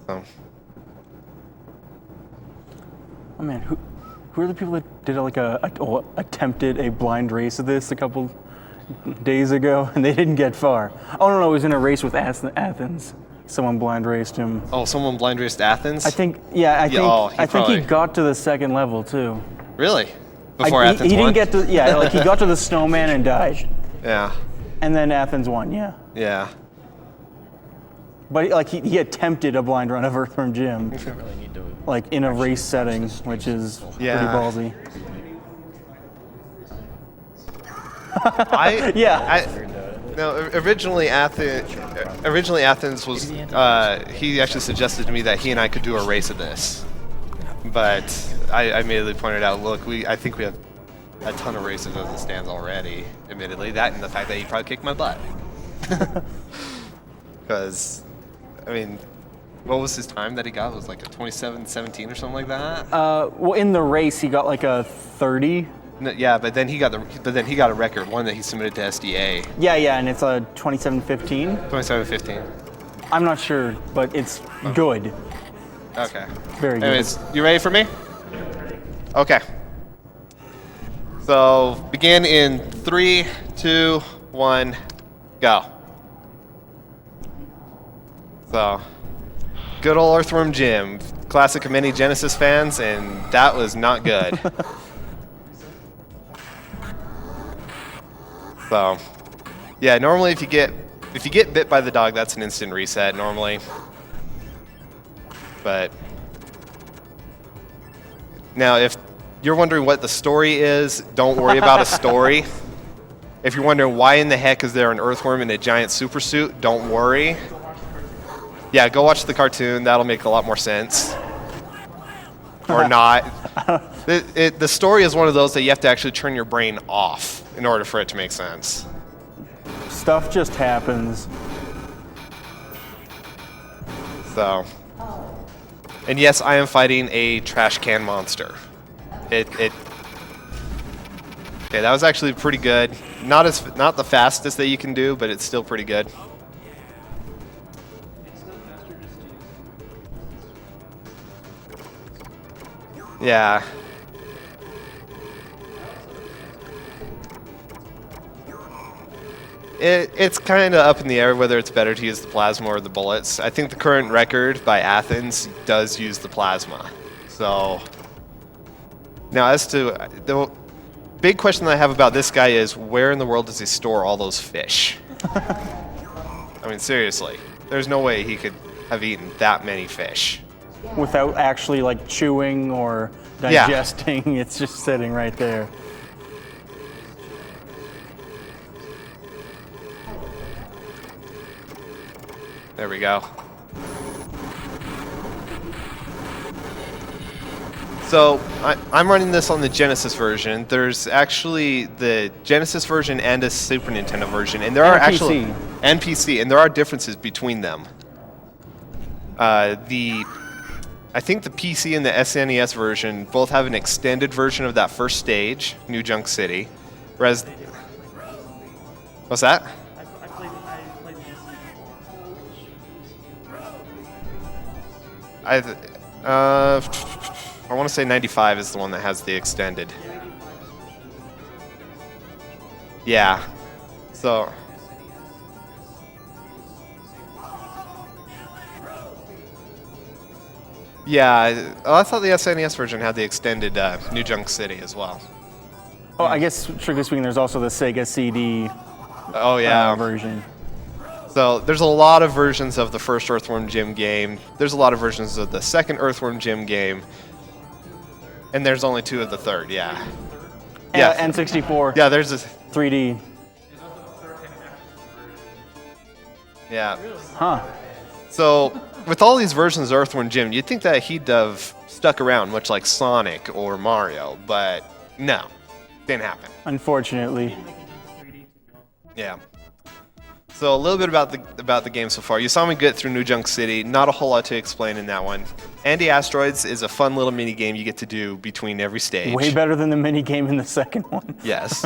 So. Oh man, who are the people that did attempted a blind race of this a couple days ago, and they didn't get far? Oh no, it was in a race with Athens. Someone blind raced him. Oh, someone blind raced Athens? I think he got to the second level too. Really? Before Athens he won? didn't get to, like he got to the snowman and died. Yeah. And then Athens won, yeah. Yeah. But like he attempted a blind run of Earthworm Jim, like in a race setting, which is pretty ballsy. Originally Athens was, he actually suggested to me that he and I could do a race of this. But I immediately pointed out, look, I think we have a ton of races as it stands already, admittedly. That and the fact that he probably kicked my butt. Because, I mean, what was his time that he got? It was like a 27:17 or something like that? Well, in the race, he got like a 30. No, yeah, but then he got a record, one that he submitted to SDA. Yeah, and it's a 27:15. 27:15. I'm not sure, but it's good. Okay. Very good. Anyways, you ready for me? Okay. So begin in 3, 2, 1, go. So, good old Earthworm Jim, classic of many Genesis fans, and that was not good. So, yeah, normally if you get bit by the dog, that's an instant reset normally. But now, if you're wondering what the story is, don't worry about a story. If you're wondering why in the heck is there an earthworm in a giant super suit, don't worry. Yeah, go watch the cartoon. That'll make a lot more sense. Or not. The story is one of those that you have to actually turn your brain off in order for it to make sense. Stuff just happens. So. And yes, I am fighting a trash can monster. Okay, that was actually pretty good. Not the fastest that you can do, but it's still pretty good. Yeah. It's kind of up in the air whether it's better to use the plasma or the bullets. I think the current record by Athens does use the plasma. So now as to the big question that I have about this guy is, where in the world does he store all those fish? I mean, seriously, there's no way he could have eaten that many fish. Without actually like chewing or digesting, yeah. It's just sitting right there. There we go. So I'm running this on the Genesis version. There's actually the Genesis version and a Super Nintendo version, and there are actually and PC, and there are differences between them. I think the PC and the SNES version both have an extended version of that first stage, New Junk City, whereas what's that? I played I want to say 95 is the one that has the extended. Yeah. So. Yeah, I thought the SNES version had the extended New Junk City as well. Oh, I guess strictly speaking, there's also the Sega CD version. So there's a lot of versions of the first Earthworm Jim game. There's a lot of versions of the second Earthworm Jim game. And there's only 2 of the third, yeah. Yeah, N64. Yeah, there's a 3D. Yeah. Huh. So with all these versions of Earthworm Jim, you'd think that he'd have stuck around, much like Sonic or Mario, but no, didn't happen. Unfortunately. Yeah. So a little bit about the game so far. You saw me get through New Junk City. Not a whole lot to explain in that one. Andy Asteroids is a fun little mini game you get to do between every stage. Way better than the mini game in the second one. Yes.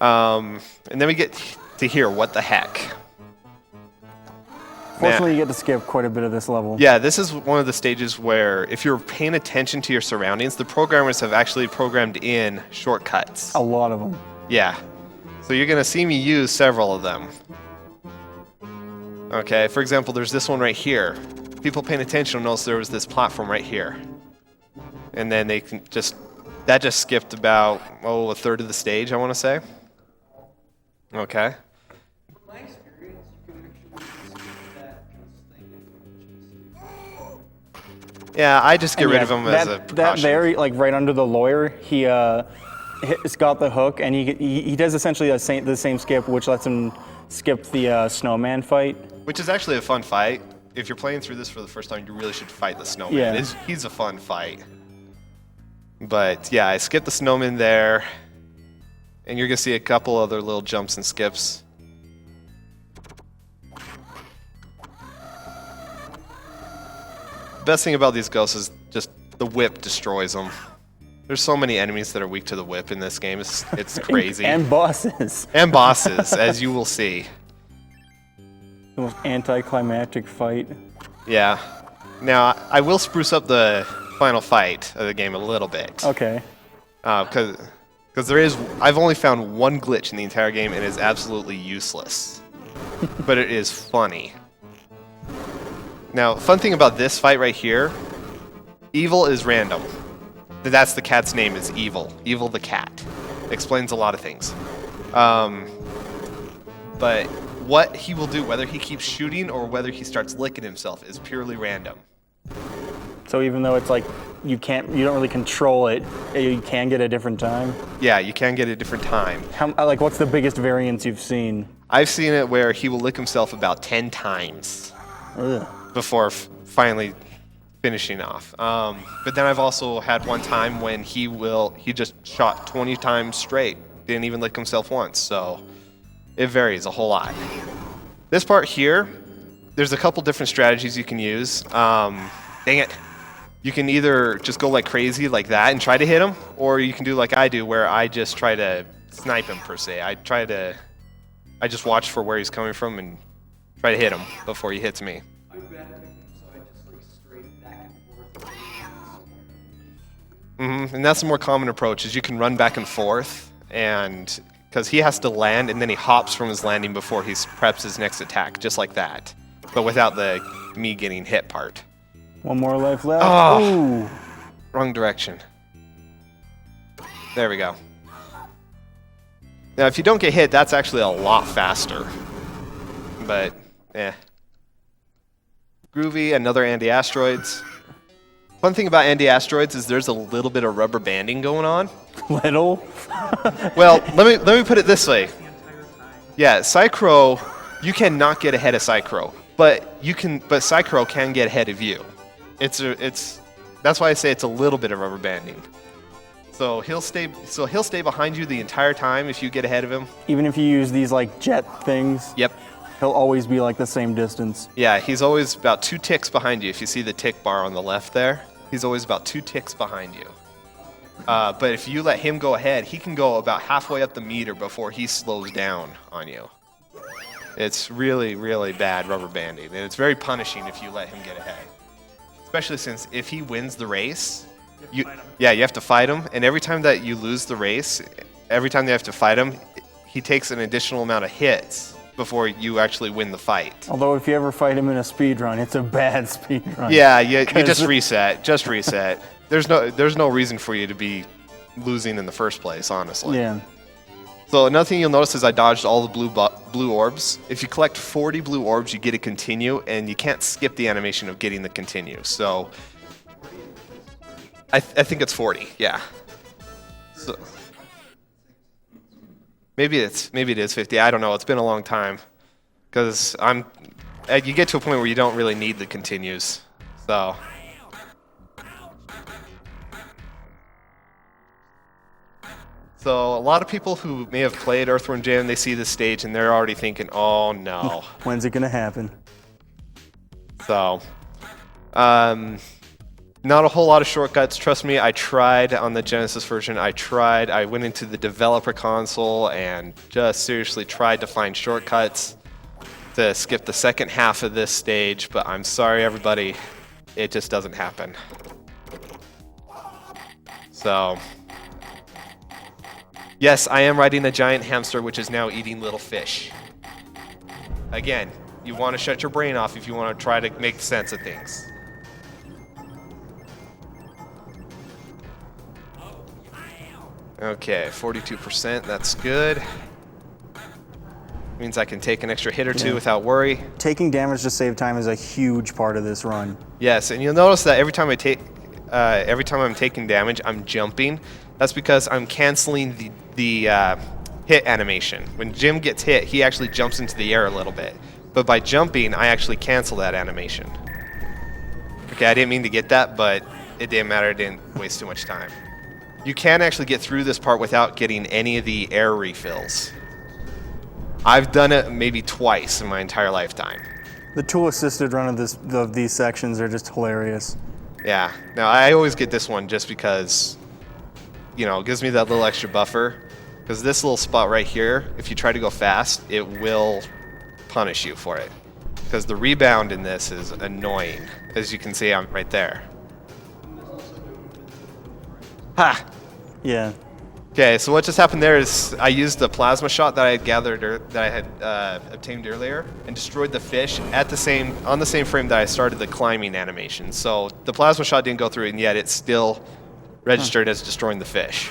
And then we get to hear what the heck. Fortunately, you get to skip quite a bit of this level. Yeah, this is one of the stages where if you're paying attention to your surroundings, the programmers have actually programmed in shortcuts. A lot of them. Yeah. So you're going to see me use several of them. Okay, for example, there's this one right here. People paying attention will notice there was this platform right here. And then they can that just skipped about, a third of the stage, I want to say. Okay. Yeah, I just get rid of him as a precaution. That very, like right under the lawyer, he's got the hook, and he does essentially the same skip, which lets him skip the snowman fight. Which is actually a fun fight. If you're playing through this for the first time, you really should fight the snowman. Yeah. He's a fun fight. But yeah, I skipped the snowman there, and you're gonna see a couple other little jumps and skips. Best thing about these ghosts is just the whip destroys them. There's so many enemies that are weak to the whip in this game. It's crazy. And bosses. And bosses, as you will see. The most anticlimactic fight. Yeah. Now, I will spruce up the final fight of the game a little bit. Okay. Because I've only found one glitch in the entire game, and it is absolutely useless. But it is funny. Now, fun thing about this fight right here, Evil is random. That's the cat's name, is Evil. Evil the cat. Explains a lot of things. But what he will do, whether he keeps shooting or whether he starts licking himself, is purely random. So even though it's like you don't really control it, you can get a different time? Yeah, you can get a different time. What's the biggest variance you've seen? I've seen it where he will lick himself about 10 times. Ugh. Before finally finishing off. But then I've also had one time when he just shot 20 times straight. Didn't even lick himself once, so it varies a whole lot. This part here, there's a couple different strategies you can use. Dang it. You can either just go like crazy like that and try to hit him, or you can do like I do where I just try to snipe him per se. I just watch for where he's coming from and try to hit him before he hits me. And that's the more common approach, is you can run back and forth, and because he has to land and then he hops from his landing before he preps his next attack, just like that, but without the me getting hit part. One more life left. Oh, ooh. Wrong direction. There we go. Now, if you don't get hit, that's actually a lot faster, but Groovy, another anti-asteroids. Fun thing about anti-asteroids is there's a little bit of rubber banding going on. Little? Well, let me put it this way. Yeah, Psychro, you cannot get ahead of Psychro, but Psychro can get ahead of you. That's why I say it's a little bit of rubber banding. So he'll stay behind you the entire time if you get ahead of him. Even if you use these like jet things. Yep. He'll always be like the same distance. Yeah, he's always about 2 ticks behind you. If you see the tick bar on the left there, he's always about 2 ticks behind you. But if you let him go ahead, he can go about halfway up the meter before he slows down on you. It's really, really bad rubber banding, and it's very punishing if you let him get ahead. Especially since if he wins the race, you have to fight him, and every time that you lose the race, every time they have to fight him, he takes an additional amount of hits before you actually win the fight. Although if you ever fight him in a speedrun, it's a bad speedrun. Yeah, you just reset. Just reset. There's no reason for you to be losing in the first place, honestly. Yeah. So another thing you'll notice is I dodged all the blue orbs. If you collect 40 blue orbs, you get a continue, and you can't skip the animation of getting the continue. So I think it's 40. Yeah. So maybe it is 50. I don't know. It's been a long time, because you get to a point where you don't really need the continues. So. So a lot of people who may have played Earthworm Jim, they see this stage and they're already thinking, oh no. When's it gonna happen? So, not a whole lot of shortcuts. Trust me, I tried on the Genesis version. I went into the developer console and just seriously tried to find shortcuts. to skip the second half of this stage, but I'm sorry, everybody. It just doesn't happen. So, yes, I am riding a giant hamster, which is now eating little fish. Again, you want to shut your brain off if you want to try to make sense of things. Okay, 42%, that's good. Means I can take an extra hit or two without worry. Taking damage to save time is a huge part of this run. Yes, and you'll notice that every time I'm taking damage, I'm jumping. That's because I'm canceling the hit animation. When Jim gets hit, he actually jumps into the air a little bit. But by jumping, I actually cancel that animation. Okay, I didn't mean to get that, but it didn't matter. It didn't waste too much time. You can actually get through this part without getting any of the air refills. I've done it maybe twice in my entire lifetime. The tool-assisted run of these sections are just hilarious. Yeah. Now, I always get this one just because, you know, it gives me that little extra buffer. Because this little spot right here, if you try to go fast, it will punish you for it. Because the rebound in this is annoying. As you can see, I'm right there. Ha! Yeah. Okay, so what just happened there is I used the plasma shot that I had gathered, that I had obtained earlier, and destroyed the fish on the same frame that I started the climbing animation. So the plasma shot didn't go through, and yet it's still registered as destroying the fish.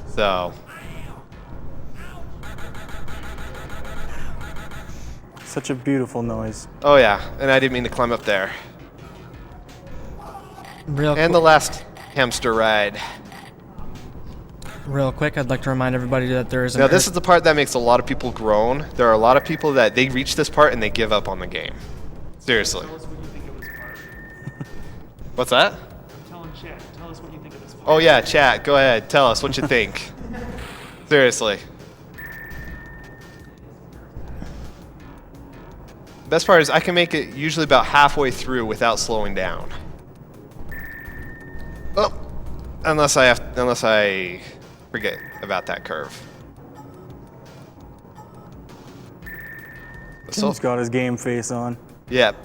So. Such a beautiful noise. Oh yeah, and I didn't mean to climb up there. And the last hamster ride. Real quick, I'd like to remind everybody that there is Now, this is the part that makes a lot of people groan. There are a lot of people that they reach this part and they give up on the game. Seriously. Tell us what you think of this part. What's that? Tell us what you think of this part. Oh yeah, chat. Go ahead. Tell us what you think. Seriously. The best part is I can make it usually about halfway through without slowing down. Oh, unless I forget about that curve. Jim's got his game face on. Yep.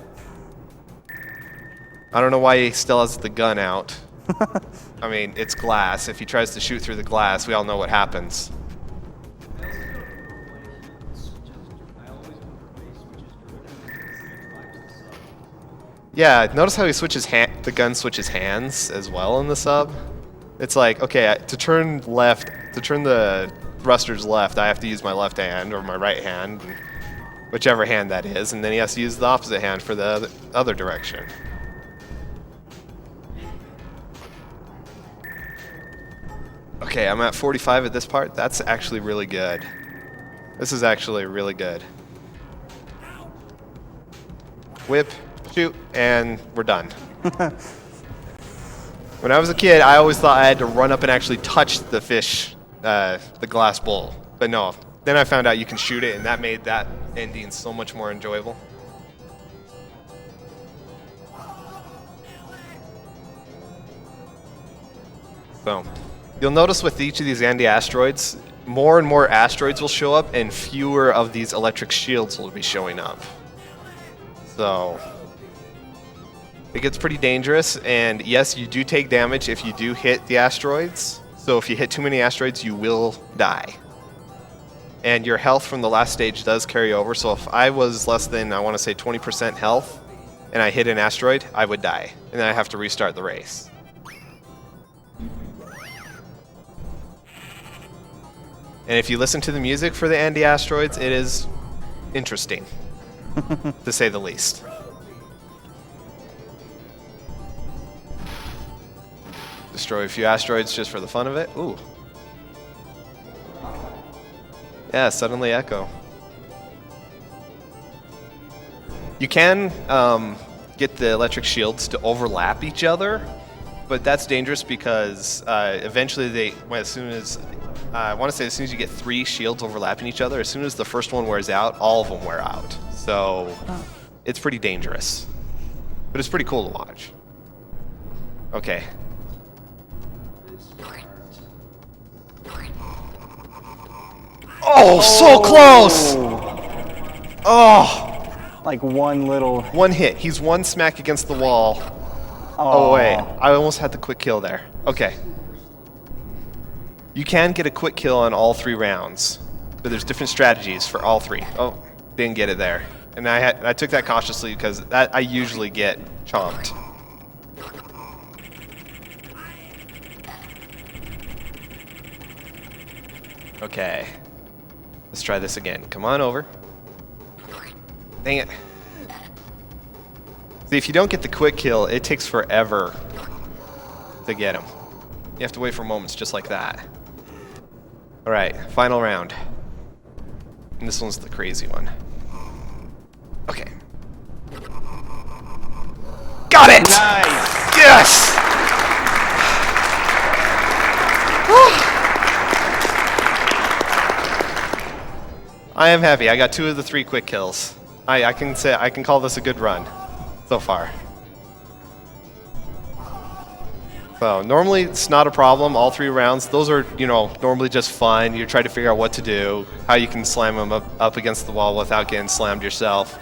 I don't know why he still has the gun out. I mean, it's glass. If he tries to shoot through the glass, we all know what happens. Yeah, notice how he switches the gun switches hands as well in the sub. It's like, okay, to turn the thrusters left, I have to use my left hand or my right hand, whichever hand that is, and then he has to use the opposite hand for the other direction. Okay, I'm at 45 at this part. That's actually really good. This is actually really good. Whip. Shoot, and we're done. When I was a kid, I always thought I had to run up and actually touch the fish, the glass bowl. But no, then I found out you can shoot it, and that made that ending so much more enjoyable. So, you'll notice with each of these anti-asteroids, more and more asteroids will show up, and fewer of these electric shields will be showing up. So it gets pretty dangerous, and yes, you do take damage if you do hit the asteroids. So if you hit too many asteroids, you will die. And your health from the last stage does carry over, so if I was less than, I want to say 20% health, and I hit an asteroid, I would die, and then I have to restart the race. And if you listen to the music for the anti-asteroids, it is interesting, to say the least. Destroy a few asteroids just for the fun of it. Ooh. Yeah, suddenly echo. You can get the electric shields to overlap each other, but that's dangerous because eventually as soon as you get 3 shields overlapping each other, as soon as the first one wears out, all of them wear out. So it's pretty dangerous, but it's pretty cool to watch. Okay. Oh, so close! Oh! Like one little. One hit. He's one smack against the wall. Oh, wait. I almost had the quick kill there. Okay. You can get a quick kill on all 3 rounds, but there's different strategies for all 3. Oh, didn't get it there. And I took that cautiously because I usually get chomped. Okay. Let's try this again. Come on over. Dang it. See, if you don't get the quick kill, it takes forever to get him. You have to wait for moments just like that. Alright, final round. And this one's the crazy one. Okay. Got it! Nice! Yes! I am happy. I got 2 of the 3 quick kills. I can call this a good run so far. So normally it's not a problem. All 3 rounds, those are normally just fun. You try to figure out what to do, how you can slam them up against the wall without getting slammed yourself.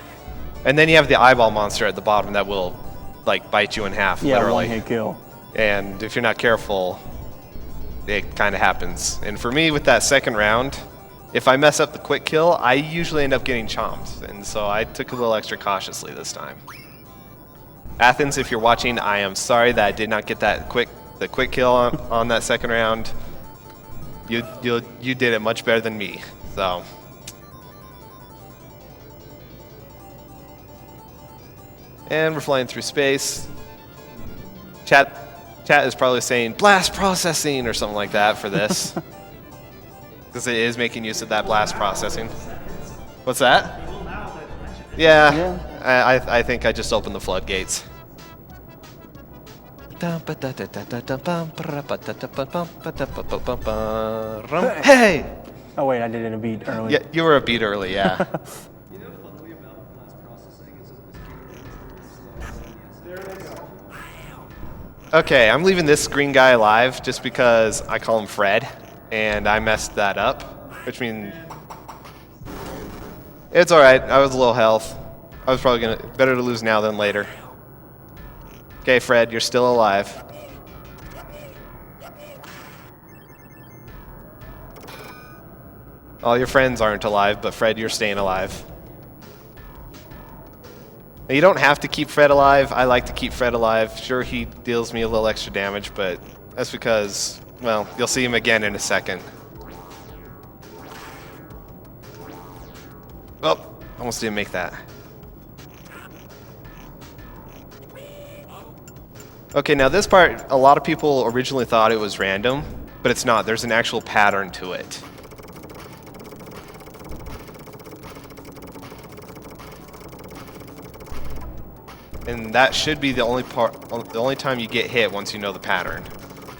And then you have the eyeball monster at the bottom that will like bite you in half, literally. One hit kill. And if you're not careful, it kind of happens. And for me, with that second round, if I mess up the quick kill, I usually end up getting chomped. And so I took a little extra cautiously this time. Athens, if you're watching, I am sorry that I did not get the quick kill on that second round. You did it much better than me. So. And we're flying through space. Chat is probably saying blast processing or something like that for this. Because it is making use of that blast processing. What's that? Yeah. I think I just opened the floodgates. Hey! Oh wait, I did it a beat early. Yeah, you were a beat early, yeah. Okay, I'm leaving this green guy alive just because I call him Fred, and I messed that up, which means it's all right. I was a low health. I was probably better to lose now than later. Okay, Fred, you're still alive. All your friends aren't alive, but Fred, you're staying alive. Now, you don't have to keep Fred alive. I like to keep Fred alive. Sure, he deals me a little extra damage, but that's because, well, you'll see him again in a second. Oh, almost didn't make that. Okay, now this part, a lot of people originally thought it was random, but it's not. There's an actual pattern to it. And that should be the only time you get hit once you know the pattern.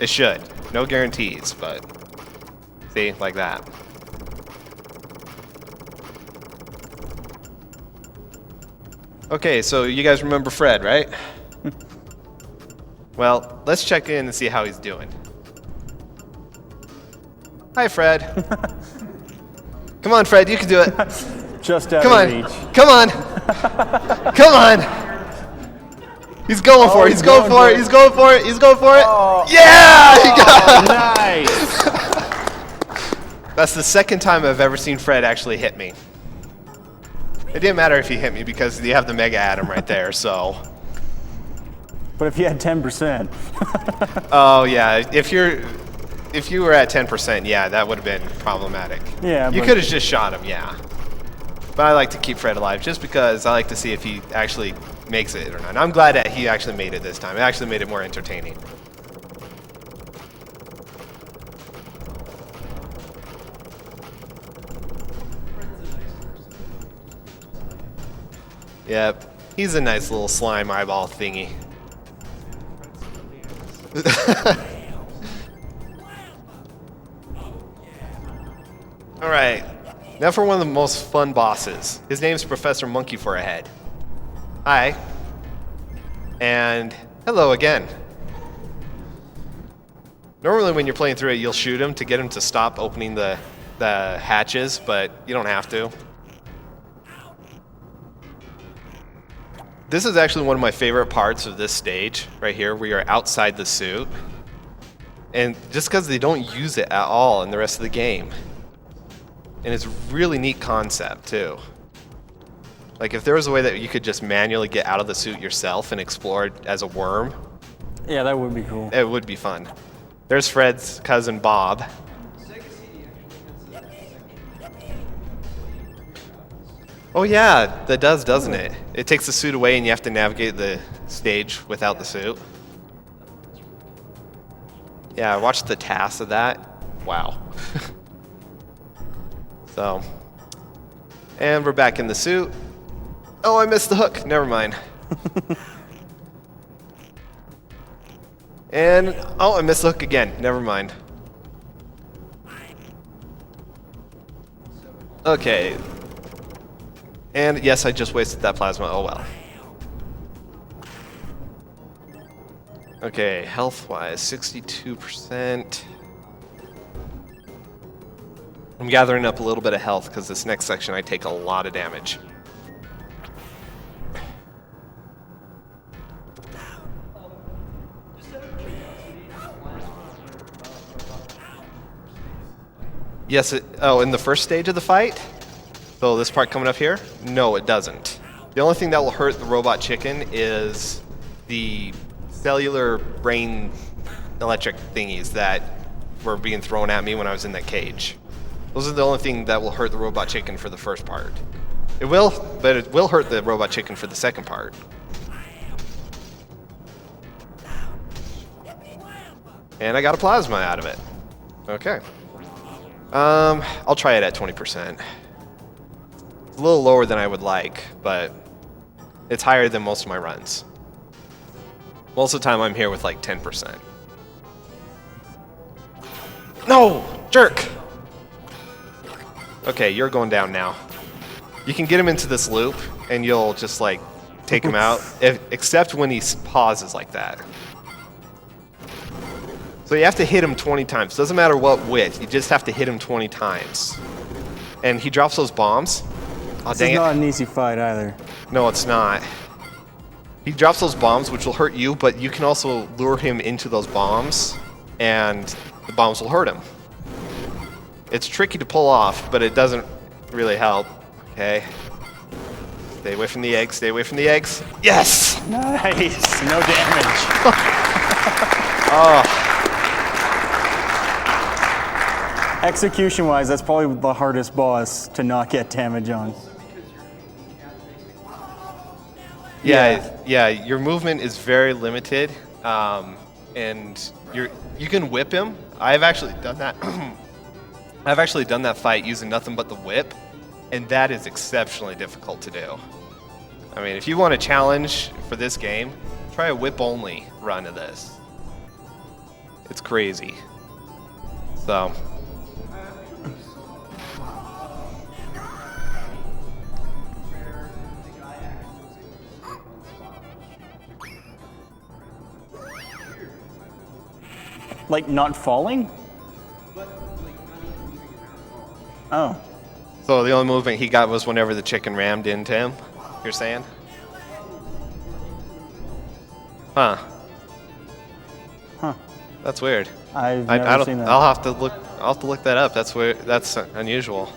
It should. No guarantees, but see, like that. Okay, so you guys remember Fred, right? Well, let's check in and see how he's doing. Hi, Fred. Come on, Fred, you can do it. Just out Come of on. reach. Come on. Come on. He's going for it. He's going for it. He's going for it. He's going for it. Oh. Yeah! He got it. Nice. That's the second time I've ever seen Fred actually hit me. It didn't matter if he hit me because you have the Mega Atom right there, so. But if you had 10%. Oh yeah, if you were at 10%, yeah, that would have been problematic. Yeah, you but- could have just shot him, yeah. But I like to keep Fred alive just because I like to see if he actually makes it or not. And I'm glad that he actually made it this time. It actually made it more entertaining. Yep, he's a nice little slime eyeball thingy. Alright, now for one of the most fun bosses. His name's Professor Monkey for a Head. Hi. And hello again. Normally when you're playing through it, you'll shoot him to get him to stop opening the hatches, but you don't have to. This is actually one of my favorite parts of this stage right here, where you're outside the suit. And just because they don't use it at all in the rest of the game. And it's a really neat concept too. Like if there was a way that you could just manually get out of the suit yourself and explore it as a worm, Yeah, that would be cool. it would be fun. There's Fred's cousin Bob. Oh yeah, that does, doesn't it? It takes the suit away and you have to navigate the stage without the suit. Yeah, I watched the tasks of that. Wow. So, and we're back in the suit. Oh, I missed the hook. Never mind. And, oh, I missed the hook again. Never mind. Okay. And yes, I just wasted that plasma. Oh well. Okay, health-wise, 62%. I'm gathering up a little bit of health because this next section I take a lot of damage. Yes, in the first stage of the fight? So this part coming up here? No, it doesn't. The only thing that will hurt the robot chicken is the cellular brain electric thingies that were being thrown at me when I was in that cage. Those are the only thing that will hurt the robot chicken for the first part. It will, but it will hurt the robot chicken for the second part. And I got a plasma out of it. Okay. I'll try it at 20%. It's a little lower than I would like, but it's higher than most of my runs. Most of the time I'm here with like 10%. No! Jerk! Okay, you're going down now. You can get him into this loop, and you'll just like take him out, except when he pauses like that. So you have to hit him 20 times. Doesn't matter what width, you just have to hit him 20 times. And he drops those bombs. Oh, This dang is it. not an easy fight either. No, it's not. He drops those bombs, which will hurt you, but you can also lure him into those bombs, and the bombs will hurt him. It's tricky to pull off, but it doesn't really help. Okay. Stay away from the eggs, stay away from the eggs. Yes! Nice. No damage. Oh, Execution-wise, that's probably the hardest boss to not get damage on. yeah, your movement is very limited, and you can whip him. I've actually done that. I've actually done that fight using nothing but the whip, and that is exceptionally difficult to do. I mean, if you want a challenge for this game, try a whip-only run of this. It's crazy. So. Like not falling? Oh. So the only movement he got was whenever the chicken rammed into him, you're saying? Huh. Huh. That's weird. I've I never don't, seen that. I'll have to look that up. That's weird. That's unusual.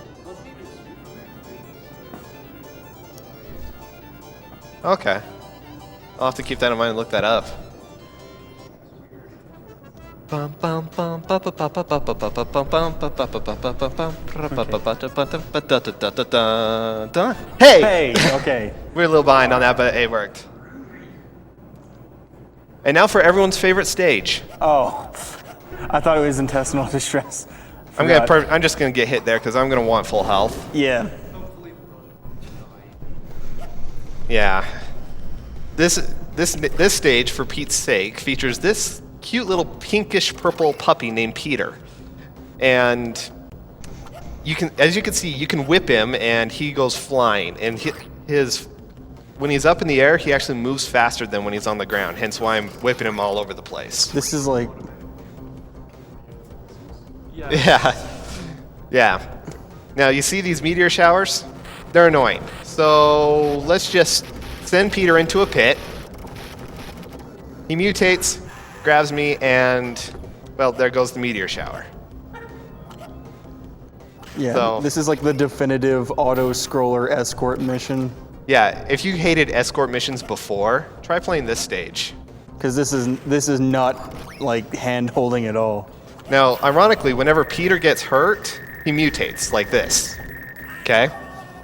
Okay. I'll have to keep that in mind and look that up. Hey! Hey, okay. We're a little behind on that, but it worked. And now for everyone's favorite stage. Oh, I thought it was intestinal distress. I'm just gonna get hit there because I'm gonna want full health. Yeah. Yeah. This stage, for Pete's sake, features this cute little pinkish purple puppy named Peter, and as you can see, you can whip him and he goes flying. And when he's up in the air, he actually moves faster than when he's on the ground. Hence why I'm whipping him all over the place. This is like. Yeah. Now you see these meteor showers? They're annoying. So let's just send Peter into a pit. He mutates, grabs me, and, well, there goes the meteor shower. Yeah, So- this is like the definitive auto-scroller escort mission. Yeah, if you hated escort missions before, try playing this stage. Because this is not like hand-holding at all. Now, ironically, whenever Peter gets hurt, he mutates like this. Okay?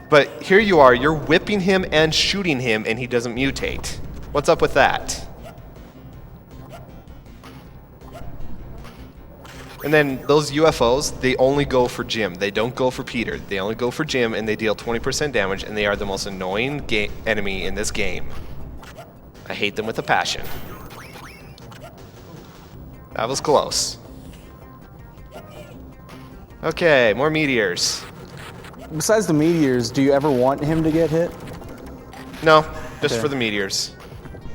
But here you are, you're whipping him and shooting him, and he doesn't mutate. What's up with that? And then those UFOs, they only go for Jim. They don't go for Peter. They only go for Jim, and they deal 20% damage, and they are the most annoying enemy in this game. I hate them with a passion. That was close. Okay, more meteors. Besides the meteors, do you ever want him to get hit? No, just Okay. for the meteors.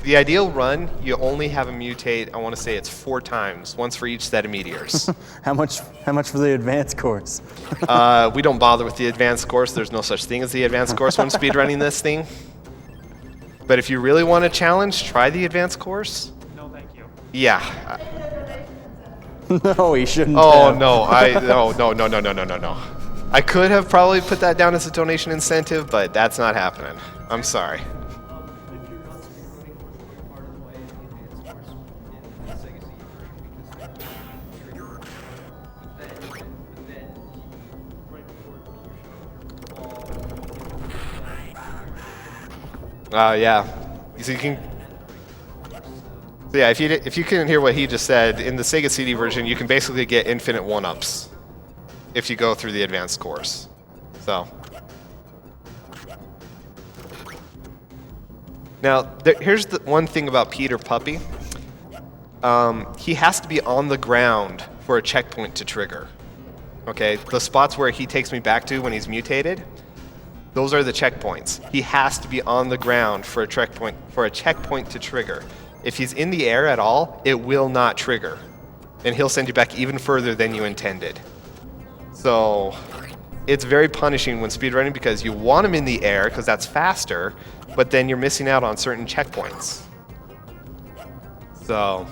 The ideal run, you only have him mutate, I want to say it's 4 times, once for each set of meteors. How much for the advanced course? We don't bother with the advanced course. There's no such thing as the advanced course when speedrunning this thing. But if you really want a challenge, try the advanced course. No, thank you. Yeah. No, he shouldn't Oh, have. no. No. I could have probably put that down as a donation incentive, but that's not happening. I'm sorry. Yeah. So you can. So yeah, if you couldn't hear what he just said, in the Sega CD version, you can basically get infinite 1-ups if you go through the advanced course. So. Now, here's the one thing about Peter Puppy. He has to be on the ground for a checkpoint to trigger. Okay, the spots where he takes me back to when he's mutated, those are the checkpoints. He has to be on the ground for a checkpoint to trigger. If he's in the air at all, it will not trigger, and he'll send you back even further than you intended. So it's very punishing when speedrunning because you want him in the air because that's faster, but then you're missing out on certain checkpoints. So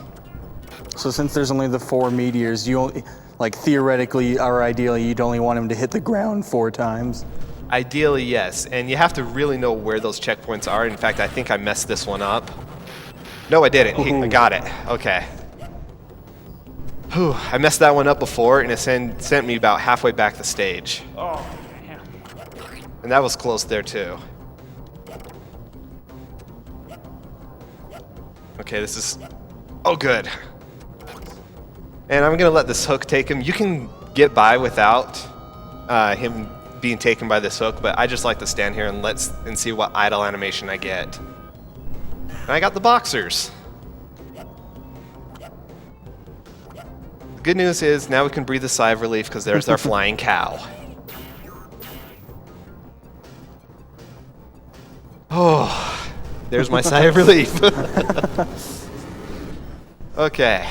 since there's only the 4 meteors, you only, like theoretically or ideally, you'd only want him to hit the ground 4 times. ideally, yes, and you have to really know where those checkpoints are. In fact, I think I messed this one up. No, I didn't. I got it. Okay. Whew, I messed that one up before, and it sent me about halfway back the stage. Oh, man. And that was close there, too. Okay, this is... Oh, good. And I'm going to let this hook take him. You can get by without him being taken by this hook, but I just like to stand here and see what idle animation I get. And I got the boxers. The good news is now we can breathe a sigh of relief because there's our flying cow. Oh, there's my sigh of relief. Okay.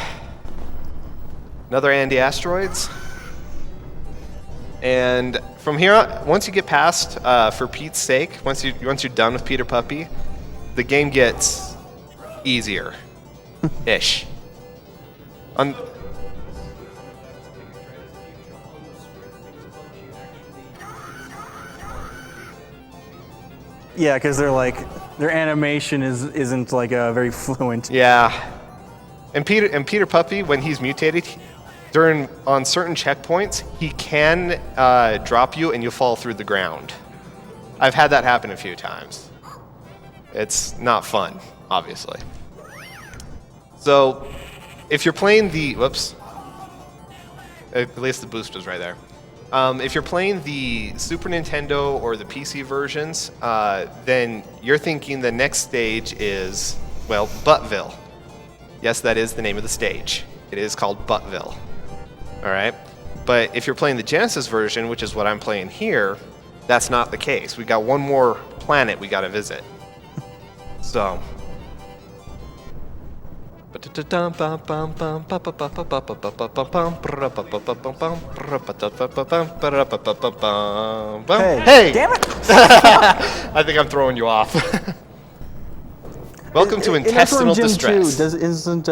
Another anti-asteroids. And from here on, once you get past, for Pete's sake, once you're done with Peter Puppy, the game gets easier, ish. Yeah, because their animation isn't like very fluent. Yeah. And Peter Puppy, when he's mutated, on certain checkpoints, he can drop you and you fall through the ground. I've had that happen a few times. It's not fun, obviously. So, if you're playing the... Whoops. At least the boost was right there. If you're playing the Super Nintendo or the PC versions, then you're thinking the next stage is, well, Buttville. Yes, that is the name of the stage. It is called Buttville. All right? But if you're playing the Genesis version, which is what I'm playing here, that's not the case. We got one more planet we got to visit. So... Hey, Damn it! I think I'm throwing you off. Welcome to In intestinal Earthworm Jim distress. 2, isn't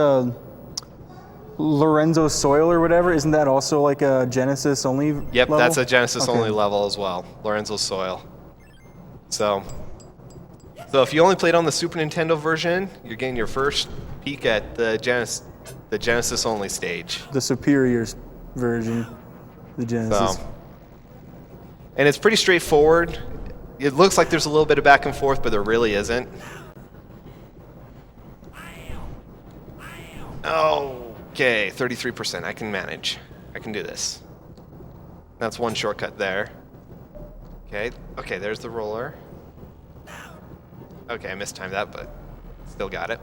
Lorenzo Soil or whatever, isn't that also like a Genesis only Yep, level? that's a Genesis only Okay. level as well. Lorenzo's Soil. So if you only played on the Super Nintendo version, you're getting your first peek at the Genesis only stage. The superior version, the Genesis. So, and it's pretty straightforward. It looks like there's a little bit of back and forth, but there really isn't. Okay, 33%. I can manage. I can do this. That's one shortcut there. Okay, there's the roller. Okay, I mistimed that, but still got it.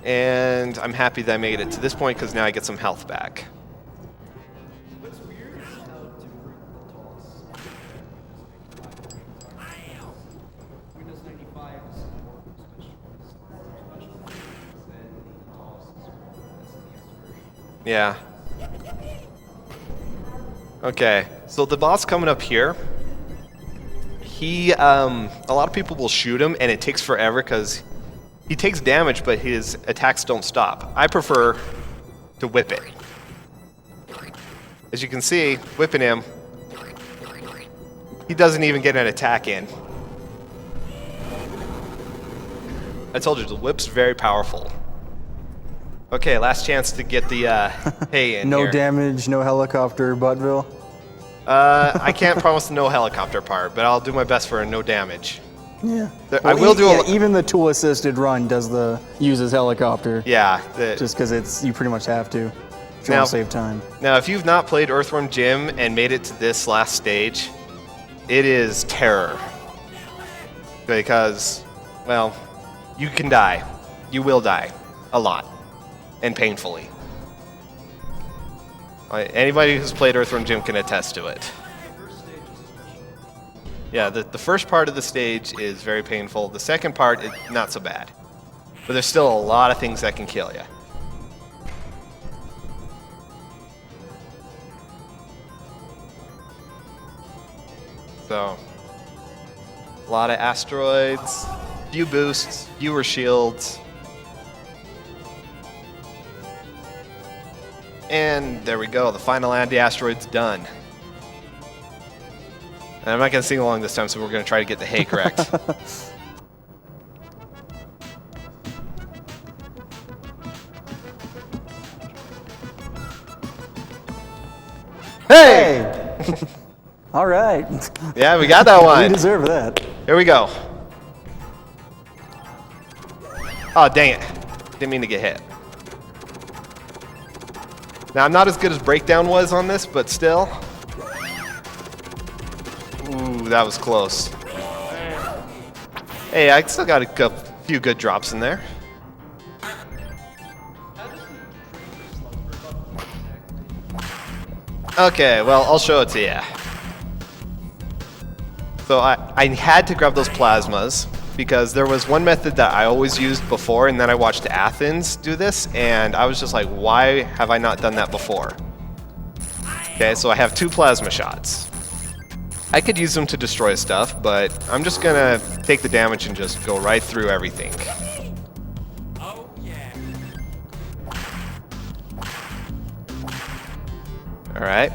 And I'm happy that I made it to this point because now I get some health back. Yeah. Okay, so the boss coming up here, a lot of people will shoot him and it takes forever because he takes damage, but his attacks don't stop. I prefer to whip it. As you can see, whipping him, he doesn't even get an attack in. I told you, the whip's very powerful. Okay, last chance to get the hay in No here. damage, no helicopter, Buttville. I can't promise the no helicopter part, but I'll do my best for a no damage. Yeah. I will do a... even the tool-assisted run uses helicopter. Yeah. Just because you pretty much have to. If you Now- want to save time. Now, if you've not played Earthworm Jim and made it to this last stage, it is terror. Because, well, you can die. You will die. A lot. And painfully. Anybody who's played Earthworm Jim can attest to it. Yeah, the first part of the stage is very painful. The second part is not so bad. But there's still a lot of things that can kill you. So, a lot of asteroids, few boosts, fewer shields. And there we go, the final anti-asteroid's done. And I'm not going to sing along this time, so we're going to try to get the hay correct. Hey! All right. Yeah, we got that We one. deserve that. Here we go. Oh, dang it. Didn't mean to get hit. Now, I'm not as good as Breakdown was on this, but still. Ooh, that was close. Hey, I still got a few good drops in there. Okay, well, I'll show it to you. So I had to grab those plasmas because there was one method that I always used before, and then I watched Athens do this, and I was just like, why have I not done that before? Okay, so I have 2 plasma shots. I could use them to destroy stuff, but I'm just gonna take the damage and just go right through everything. Alright.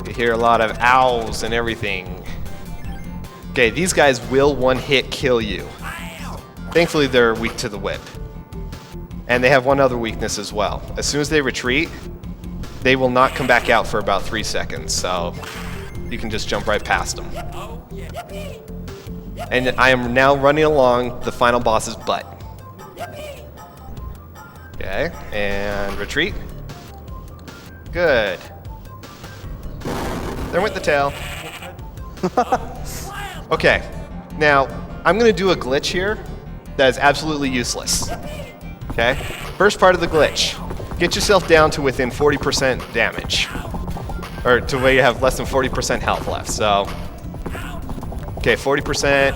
You hear a lot of owls and everything. Okay, these guys will one-hit kill you. Thankfully, they're weak to the whip. And they have one other weakness as well. As soon as they retreat, they will not come back out for about 3 seconds, so you can just jump right past them. And I am now running along the final boss's butt. Okay, and retreat. Good. There went the tail. Okay, now I'm going to do a glitch here that is absolutely useless. Okay, first part of the glitch. Get yourself down to within 40% damage. Or to where you have less than 40% health left, so... Okay, 40%,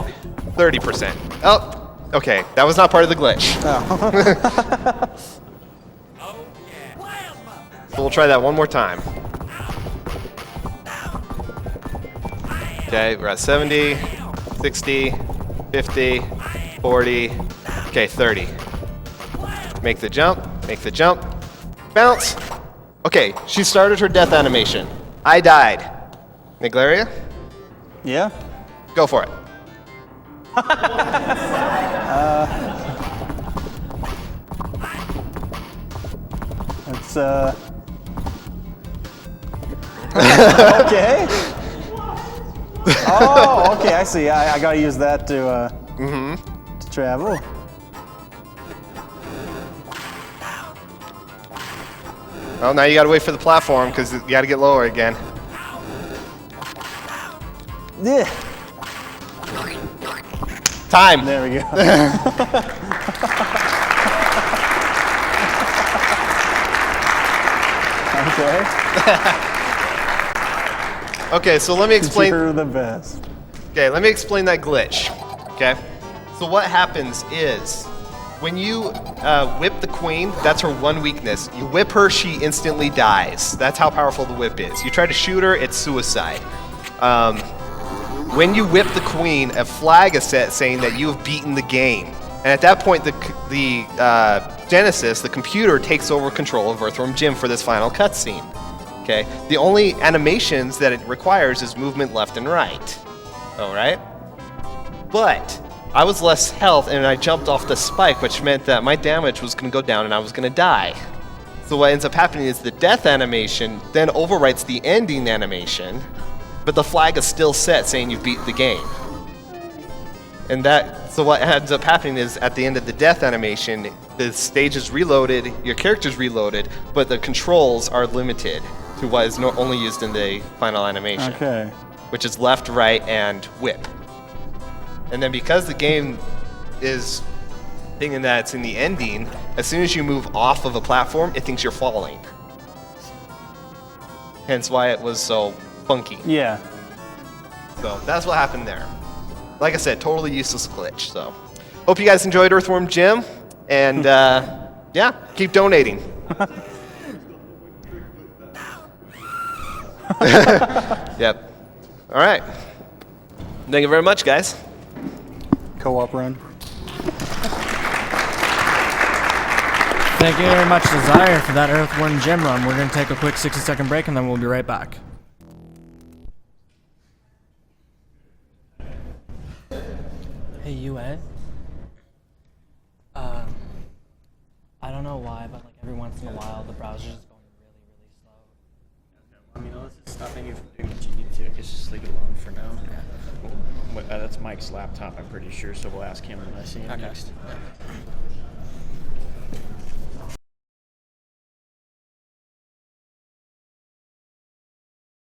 30%. Oh, okay, that was not part of the glitch. So we'll try that one more time. Okay, we're at 70, 60, 50, 40, okay, 30. Make the jump, bounce. Okay, she started her death animation. I died. Niglaria, Yeah? go for it. That's, okay. Oh, okay, I see. I gotta use that to travel. Well, now you gotta wait for the platform because you gotta get lower again. Yeah. Time. There we go. Okay. Okay, so let me explain. You're the best. Okay, let me explain that glitch. Okay, so what happens is when you whip the queen, that's her one weakness. You whip her, she instantly dies. That's how powerful the whip is. You try to shoot her, it's suicide. When you whip the queen, a flag is set saying that you have beaten the game. And at that point, the Genesis, the computer, takes over control of Earthworm Jim for this final cutscene. Okay, the only animations that it requires is movement left and right. All right, but I was less health and I jumped off the spike, which meant that my damage was going to go down and I was going to die. So what ends up happening is the death animation then overwrites the ending animation, but the flag is still set saying you beat the game. And so what ends up happening is at the end of the death animation, the stage is reloaded, your character's reloaded, but the controls are limited to what is only used in the final animation. Okay. Which is left, right, and whip. And then because the game is thinking that it's in the ending, as soon as you move off of a platform, it thinks you're falling. Hence why it was so funky. Yeah. So that's what happened there. Like I said, totally useless glitch. So hope you guys enjoyed Earthworm Jim, and yeah, keep donating. Yep. All right. Thank you very much, guys. Co-op run. Thank you very much to Zyre for that Earthworm Jim run. We're going to take a quick 60-second break and then we'll be right back. Hey, you Ed? I don't know why, but like every once in a while the browser's just going really, really slow. I mean, this is stopping you from doing what you need to. Just leave it alone for now. That's Mike's laptop, I'm pretty sure, so we'll ask him when I see him next.